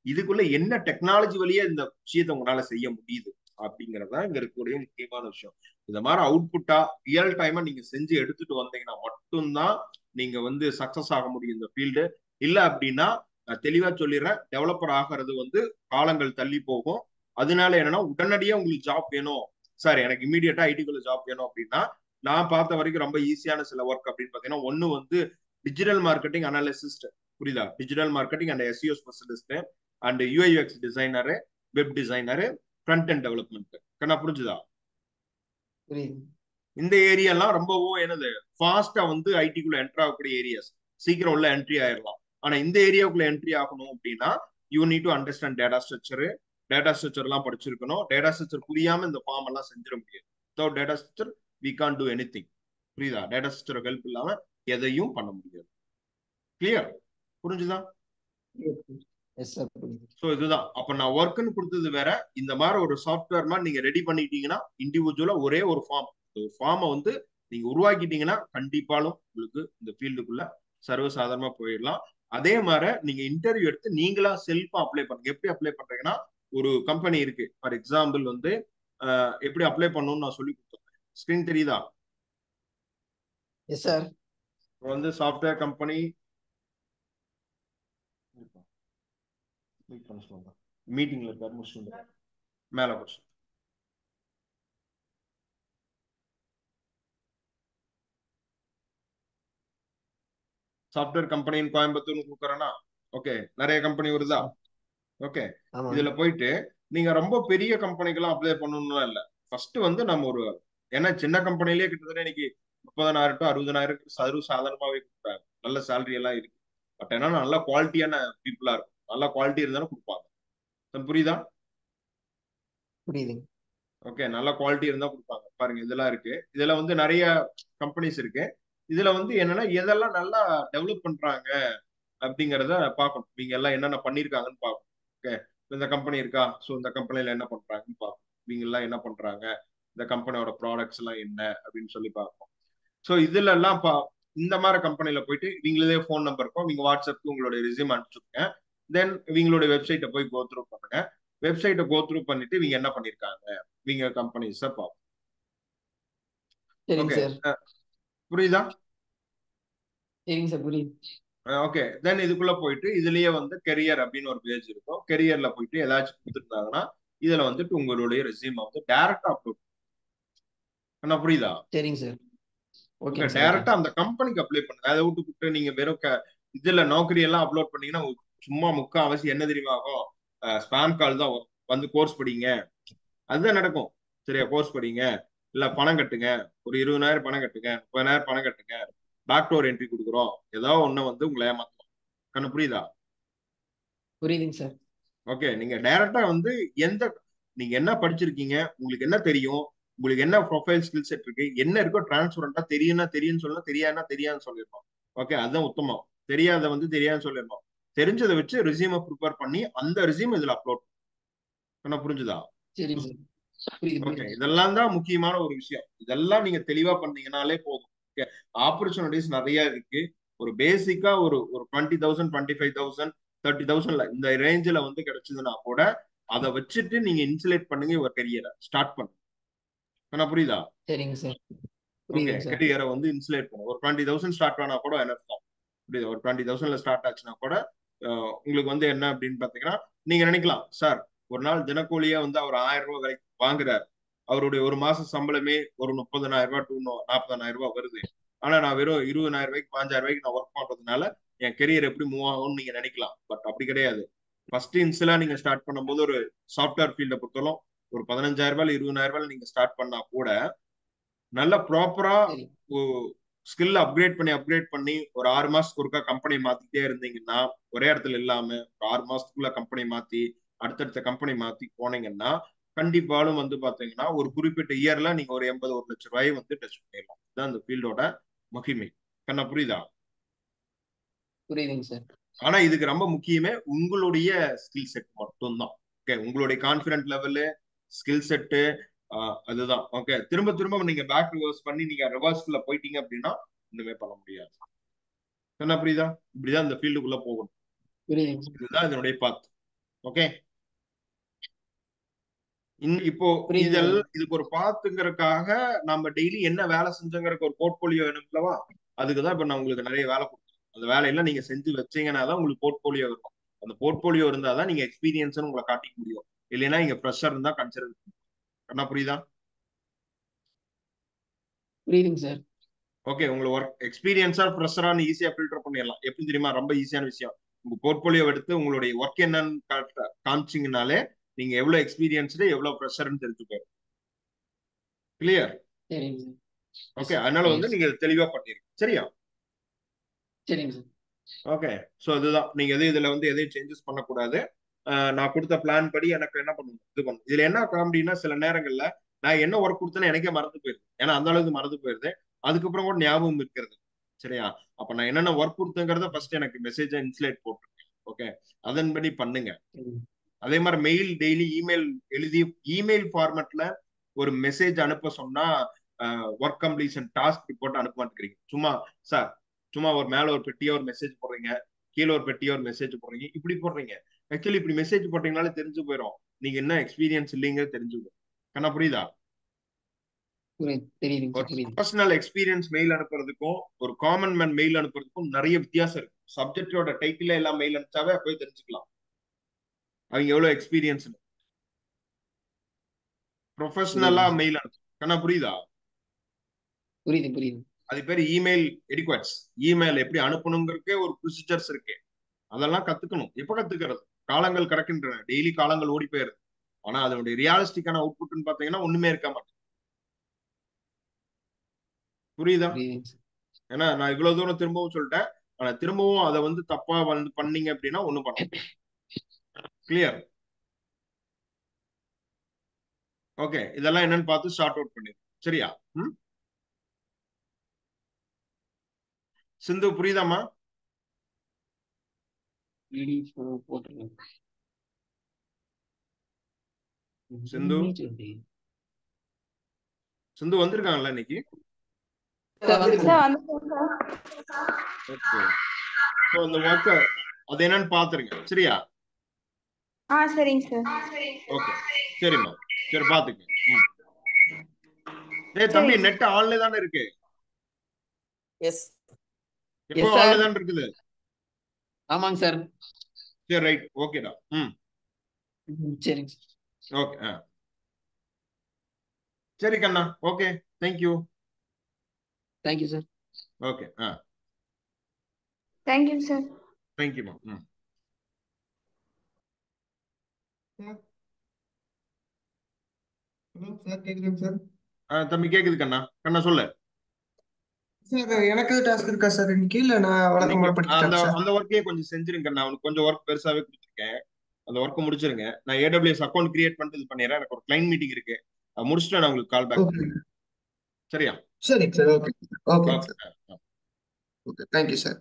இதுக்குள்ள என்ன டெக்னாலஜி வழியா இந்த விஷயத்தை உங்களால செய்ய முடியுது அப்படிங்கறதுதான் இங்க இருக்கக்கூடிய முக்கியமான விஷயம். இந்த மாதிரி அவுட்புட்டா ரியல் டைமா நீங்க செஞ்சு எடுத்துட்டு வந்தீங்கன்னா மட்டும்தான் நீங்க வந்து சக்சஸ் ஆக முடியும் இந்த ஃபீல்டு. இல்ல அப்படின்னா நான் தெளிவா சொல்லிடுறேன், டெவலப்பர் ஆகிறது வந்து காலங்கள் தள்ளி போகும். அதனால என்னன்னா உடனடியா உங்களுக்கு ஜாப் வேணும் சார், எனக்கு இமீடியட்டா ஐடிக்குள்ள ஜாப் வேணும் அப்படின்னா நான் பார்த்த வரைக்கும் ரொம்ப ஈஸியான சில ஒர்க் அப்படின்னு பாத்தீங்கன்னா ஒண்ணு வந்து டிஜிட்டல் மார்க்கெட்டிங் அனாலிசிஸ்ட். புரியுதா? Digital marketing and SEO specialist and UI/UX designer, web designer, front and development. கண்ணா புரிஞ்சுதா? புரியுது. இந்த ஏரியாலாம் ரொம்பவும் என்னது ஃபாஸ்டா வந்து ஐடிக்குள்ள என்டர் ஆகக்கூடிய ஏரியாஸ். சீக்கிரம் உள்ள என்ட்ரி ஆயிடலாம். ஆனா இந்த ஏரியாவுக்குள்ள என்ட்ரி ஆகணும் அப்படின்னா you need to understand data structure. Data structure எல்லாம் படிச்சிருக்கணும். டேட்டா ஸ்ட்ரக்சர் புரியாம இந்த ஃபார்ம் எல்லாம் செஞ்சிட முடியாது. Without data structure we can't do anything. புரியுதா? டேட்டா ஸ்ட்ரக்சர் ஹெல்ப் இல்லாம எதையும் பண்ண முடியாது. கிளியர்? புரிஞ்சுதா? எஸ் சார் புரியுது. ஸோ இதுதான். அப்ப நான் ஒர்க்குன்னு கொடுத்தது வேற. இந்த மாதிரி ஒரு சாஃப்ட்வேர் மாதிரி நீங்க ரெடி பண்ணிட்டீங்கன்னா இண்டிவிஜுவலா ஒரே ஒரு ஃபார்ம், ஒரு ஃபார்மை வந்து நீங்க உருவாக்கிட்டீங்கன்னா கண்டிப்பாலும் உங்களுக்கு இந்த ஃபீல்டுக்குள்ள சர்வசாதாரணமா போயிடலாம். அதே மாதிரி நீங்க இன்டர்வியூ எடுத்து நீங்களா செல்ஃபா அப்ளை பண்ணுங்க. எப்படி அப்ளை பண்றீங்கன்னா, ஒரு கம்பெனி இருக்கு. ஃபார் எக்ஸாம்பிள் வந்து எப்படி அப்ளை பண்ணணும்னு நான் சொல்லி கொடுத்தேன். ஸ்கிரீன் தெரியுதா? Yes sir. வந்து சாஃப்ட்வேர் கம்பெனி மீட்டிங்ல இருக்காரு, முடிச்சுட்டு மேல போச்சு. சாஃப்ட்வேர் கம்பெனின்னு கோயம்புத்தூர்னு கொடுக்குறேன்னா, ஓகே, நிறைய கம்பெனி வருதா? ஓகே, ஆமா. இதுல போயிட்டு நீங்க ரொம்ப பெரிய கம்பெனிக்கெல்லாம் அப்ளை பண்ணணும்னு இல்ல. ஃபர்ஸ்ட் வந்து நம்ம ஒரு, ஏன்னா சின்ன கம்பெனிலேயே கிட்டத்தட்ட இன்னைக்கு 30,000 to 60,000 சர்வ சாதாரணமாவே கொடுக்குறாங்க. நல்ல சேலரி எல்லாம் இருக்கு. பட் ஏன்னா நல்ல குவாலிட்டியான பீப்புளா இருக்கும். நல்ல குவாலிட்டி இருந்தாலும் கொடுப்பாங்க. புரியுதா? புரியுதுங்க. ஓகே, நல்ல குவாலிட்டி இருந்தா கொடுப்பாங்க. பாருங்க இதெல்லாம் இருக்கு. இதுல வந்து நிறைய கம்பெனிஸ் இருக்கு. இதுல வந்து என்னன்னா எதெல்லாம் நல்லா டெவலப் பண்றாங்க அப்படிங்கிறத பார்க்கணும். நீங்க எல்லாம் என்னென்ன பண்ணிருக்காங்கன்னு பார்க்கணும். ஓகே, இந்த கம்பெனி இருக்கா, ஸோ இந்த கம்பெனில என்ன பண்றாங்கன்னு பார்க்கணும். இவங்க எல்லாம் என்ன பண்றாங்க, இந்த கம்பெனியோட ப்ராடக்ட்ஸ் எல்லாம் என்ன அப்படின்னு சொல்லி பார்க்கணும். ஸோ இதுல எல்லாம் இந்த மாதிரி கம்பெனில போயிட்டு இவங்களே ஃபோன் நம்பர் இருக்கும், இவங்க வாட்ஸ்அப்க்கு உங்களுடைய ரெஸ்யூம் அனுப்பிச்சுருங்க. தென் இவங்களுடைய வெப்சைட்டை போய் கோத்ரூ பண்ணுங்க. வெப்சைட்டை கோத்ரூ பண்ணிட்டு இவங்க என்ன பண்ணிருக்காங்க, இவங்க கம்பெனிஸை பார்ப்போம். சரிங்க ஓகே, சார். புரியுதா? சரிங்க சார் புரியுது. ஓகே, தென் இதுக்குள்ள போயிட்டு இதுலயே வந்து கெரியர் அப்படின்னு ஒரு பேஜ் இருக்கும். கெரியர்ல போயிட்டு ஏதாச்சும் கொடுத்துருந்தாங்கன்னா இதுல வந்துட்டு உங்களுடைய ரெஸ்யூம் வந்து டைரக்டா அப்லோட் பண்ண. புரியுதா? சரிங்க சார். ஓகே, ஓகேங்க சார். டைரக்டா அந்த கம்பெனிக்கு அப்ளை பண்ணுங்க. அதை விட்டு நீங்க வெறும் இதுல நோக்கரி எல்லாம் அப்லோட் பண்ணீங்கன்னா சும்மா அவசியம் என்ன தெரியுமா ஆகும்? ஸ்பாம் கால் தான் வரும். வந்து கோர்ஸ் படிங்க, அதுதான் நடக்கும். சரியா? கோர்ஸ் படிங்க, இல்ல பணம் கட்டுங்க, ஒரு 20,000 பணம் கட்டுங்க, 30,000 பணம் கட்டுங்க, பேக்டோர் என்ட்ரி கொடுக்குறோம், ஏதாவது ஒண்ணு வந்து உங்களை ஏமாத்துவோம். கண்ணு புரியுதா? புரியுதுங்க சார். ஓகே, நீங்க டைரக்டா வந்து நீங்க என்ன படிச்சிருக்கீங்க, உங்களுக்கு என்ன தெரியும், உங்களுக்கு என்ன ப்ரொஃபைல் ஸ்கில் செட் இருக்கு, என்ன இருக்கோ டிரான்ஸ்பரண்டா தெரியும்னா தெரியும்னு சொல்லணும், தெரியாதுன்னா தெரியாதுன்னு சொல்லிடணும். ஓகே, அதுதான் உத்தமம். தெரியாத வந்து தெரியாதுன்னு சொல்லிடணும். தெரிஞ்சதை வச்சு ரெஸ்யூமை ப்ரிப்பேர் பண்ணி அந்த ரெஸ்யூம் இதுல அப்லோட் பண்ண. புரிஞ்சுதா? சரிங்க சார். புரியுது ஓகே, புரியுது. இதெல்லாம் தான் முக்கியமான ஒரு விஷயம். இதெல்லாம் நீங்க தெளிவா பண்ணீங்கனாலே போதும். ஓகே, ஆப்பர்ச்சுனிட்டிஸ் நிறைய இருக்கு. ஒரு பேசிக்கா ஒரு 20,000 25,000 30,000 இந்த ரேஞ்சில் வந்து கிடைச்சதுன்னா கூட அதை வச்சுட்டு நீங்க இன்சுலேட் பண்ணுங்க, ஒரு கெரியரை ஸ்டார்ட் பண்ணுங்க. புரியுதா? சரிங்க சார். ஓகே, புரியுதுங்க சார். கெரியரை வந்து இன்சுலேட் பண்ணுங்க. ஒரு 20,000 ஸ்டார்ட் ஆனா கூட என்ன புரியுது? ஒரு 20,000 ஸ்டார்ட் ஆச்சுன்னா கூட உங்களுக்கு வந்து என்ன அப்படின்னு பாத்தீங்கன்னா, நீங்க நினைக்கலாம், சார் ஒரு நாள் தினக்கூலியா வந்து அவர் 1000 ரூபாய் வரைக்கும் வாங்குறாரு, அவருடைய ஒரு மாச சம்பளமே ஒரு 30,000 to 40,000 வருது, ஆனா நான் வெறும் 20,000 ரூபாய்க்கு 15,000 ரூபாய்க்கு நான் ஒர்க் பண்றதுனால என் கெரியர் எப்படி மூவ் ஆகும்னு நீங்க நினைக்கலாம். பட் அப்படி கிடையாது. ஃபர்ஸ்ட் இன்சிலா நீங்க ஸ்டார்ட் பண்ணும்போது ஒரு சாஃப்ட்வேர் ஃபீல்ட பொறுத்தவரை ஒரு 15,000 ரூபாய் 20,000 ரூபாய் நீங்க ஸ்டார்ட் பண்ணா கூட நல்ல ப்ராப்பரா சரி. ஸ்கில் அப்கிரேட் பண்ணி ஒரு 6 மாசத்துக்கு ஒருக்கா கம்பெனி மாத்திட்டே இருந்தீங்கன்னா, ஒரே இடத்துல இல்லாம ஒரு 6 மாசத்துக்குள்ள கம்பெனி மாத்தி அடுத்தடுத்த கம்பெனி மாத்தி போனீங்கன்னா கண்டிப்பாலும் வந்து பாத்தீங்கன்னா ஒரு குறிப்பிட்ட இயர்ல நீங்க ஒரு 80 லட்சம் ரூபாய் வந்து டச் பண்ணிடலாம். இதுதான் இந்த ஃபீல்டோட மகிமை. கண்ணா புரியுதா? புரியுதுங்க சார். ஆனா இதுக்கு ரொம்ப முக்கியமே உங்களுடைய ஸ்கில் செட் மட்டும்தான். ஓகே, உங்களுடைய கான்பிடன்ட் லெவலு, ஸ்கில் செட்டு, அதுதான். ஓகே, திரும்ப திரும்ப நீங்க பேக் ரிவர்ஸ் பண்ணி நீங்க ரிவர்ஸ்ல போயிட்டீங்க அப்படின்னா ஒண்ணுமே பண்ண முடியாது. என்ன புரியுதா? இப்படிதான் இந்த ஃபீல்டுக்குள்ள போகணும். புரியுதுங்க. இதுதான் இதனுடைய பாத். ஓகே, இப்போ புரியுதுங்க சார். இதுக்கு ஒரு பாத்துங்கிறதுக்காக நம்ம டெய்லி என்ன வேலை செஞ்சோங்கிறதுக்கு ஒரு போர்ட்போலியோ வேணும்லவா? அதுக்குதான் இப்ப நான் உங்களுக்கு நிறைய வேலை கொடுத்தேன். அந்த வேலையெல்லாம் நீங்க செஞ்சு வச்சீங்கன்னா தான் உங்களுக்கு போர்ட்போலியோ இருக்கும். அந்த போர்ட்போலியோ இருந்தாதான் நீங்க எக்ஸ்பீரியன்ஸ் உங்களை காட்டிக்க முடியும். இல்லைன்னா இங்க ப்ரெஷர் இருந்தா கன்சிடர் என்ன. புரியுதா? புரியுதுங்க சார். ஓகே, உங்களுக்கு ஒர்க் எக்ஸ்பீரியன்ஸா ப்ரெஷரான ஈஸியா ஃபில்டர் பண்ணிடலாம். எப்படி தெரியுமா? ரொம்ப ஈஸியான விஷயம். உங்க போர்ட்போலியோ எடுத்து உங்களுடைய ஒர்க் என்னன்னு காமிச்சிங்கனாலே நீங்க எவ்வளவு எக்ஸ்பீரியன்ஸ்டு எவ்வளவு ப்ரெஷர்னு தெரிஞ்சுக்கோ. கிளியர்? சரிங்க சார். ஓகே, அதனால வந்து நீங்க தெளிவா பண்ணிருங்க. சரியா? சரிங்க சார். ஓகே, ஸோ இதுதான். நீங்க இதுல வந்து எதையும் சேஞ்சஸ் பண்ணக்கூடாது. நான் கொடுத்த பிளான் படி எனக்கு என்ன பண்ணணும் இது பண்ணணும். இதுல என்ன காமெடினா சில நேரங்கள்ல நான் என்ன ஒர்க் கொடுத்தேன்னு எனக்கே மறந்து போயிருது. ஏன்னா அந்த அளவுக்கு மறந்து போயிருது. அதுக்கப்புறம் கூட ஞாபகம் இருக்கிறது. சரியா? அப்ப நான் என்னென்ன ஒர்க் கொடுத்தேங்கிறத ஃபர்ஸ்ட் எனக்கு மெசேஜா இன்சுலேட் போட்டு ஓகே, அதன்படி பண்ணுங்க. சரிங்க அதே மாதிரி மெயில் டெய்லி இமெயில் எழுதி இமெயில் ஃபார்மேட்ல ஒரு மெசேஜ் அனுப்ப சொன்னா ஒர்க் கம்ப்ளீஷன் டாஸ்க் ரிப்போர்ட் அனுப்ப மாட்டேங்கிறீங்க. சும்மா சார் சும்மா ஒரு மேல ஒரு பெட்டியா ஒரு மெசேஜ் போடுறீங்க, கீழே ஒரு பெட்டியா ஒரு மெசேஜ் போடுறீங்க, இப்படி போடுறீங்க. ஆக்சுவலி இப்படி மெசேஜ் போட்டீங்கனாலே தெரிஞ்சு போயிடும் நீங்க என்ன எக்ஸ்பீரியன்ஸ் இல்லைங்கிறது தெரிஞ்சு போயிடும். கண்ணா புரியுதா? தெரியுதுங்க ஒரு சார் புரியுது. ப்ரொஃபஷனல் எக்ஸ்பீரியன்ஸ் மெயில் அனுப்புறதுக்கும் ஒரு காமன் மேன் மெயில் அனுப்புறதுக்கும் நிறைய வித்தியாசம் இருக்கு. சப்ஜெக்டோட டைட்டில் எல்லாம் மெயில் அனுப்பிச்சாவே போய் தெரிஞ்சுக்கலாம் அவங்க எவ்வளவு எக்ஸ்பீரியன்ஸ். ப்ரொஃபஷனலா புரியுதுங்க சார். மெயில் அனுப்பு. கண்ணா புரியுதா? புரியுது புரியுது. அது பேர் இமெயில் எடிக்வட்ஸ். இமெயில் எப்படி அனுப்பணுங்கிறதுக்கே ஒரு ப்ரொசீஜர்ஸ் இருக்கு. அதெல்லாம் கத்துக்கணும். எப்ப கத்துக்கிறது? காலங்கள் கிடக்கின்றன, டெய்லி காலங்கள் ஓடி போயிருது. ஆனா அதனுடைய ரியாலிஸ்டிக்கான அவுட்புட்னு பாத்தீங்கன்னா ஒண்ணுமே இருக்க மாட்டேன். புரியுதா? புரியுதுங்க சார். ஏன்னா நான் இவ்வளவு தூரம் திரும்பவும் சொல்லிட்டேன். ஆனா திரும்பவும் அதை வந்து தப்பா வந்து பண்ணீங்க அப்படின்னா ஒண்ணும் பண்ண முடியாது. கிளியர்? ஓகே, இதெல்லாம் என்னன்னு பார்த்து ஷார்ட் அவுட் பண்ணிடு. சரியா? சிந்து புரியுதாமா? போட்டுருங்க. சிந்து சிந்து வந்திருக்காங்கல்ல இன்னைக்கு? ஓகே, சோ அந்த ஒர்க் அது என்னன்னு பாத்துருங்க. சரியா? சரிங்க சார். ஓகே, சரிம்மா. சரி பாத்துக்க. டேய் தம்பி, நெட் ஆன்ல தானே இருக்கு? எஸ் எப்போ ஆன்ல தானே இருக்குது? ஆமாங்க சார். சரி ரைட், ஓகேடா. சரிங்க சார். ஓகே, சரி கண்ணா. Okay, thank you. Thank you sir. Okay, thank you sir. தேங்க்யூமா. ஹலோ சார், கேக்குதுங்க சார்? தம்பி கேக்குது கண்ணா. கண்ணா சொல்லு. சார் எனக்கு டாஸ்க் இருக்கா சார் இன்னைக்கு? இல்ல நான் வழக்கம் போல அந்த படிச்சுட்டேன் சார். அந்த ஒர்க்கையே கொஞ்சம் செஞ்சிருங்க கண்ணா. அவனுக்கு கொஞ்சம் ஒர்க் பெருசாவே கொடுத்துருக்கேன். அந்த ஒர்க்கை முடிச்சிருங்க. நான் AWS அக்கௌண்ட் கிரியேட் பண்ணிட்டு இது பண்ணிடுறேன். எனக்கு ஒரு கிளைண்ட் மீட்டிங் இருக்கு, முடிச்சுட்டு நான் உங்களுக்கு கால் பேக் ஓகே பண்ணுறேன். சரியா? சரிங்க sir. Okay okay okay sir. Okay, thank you sir.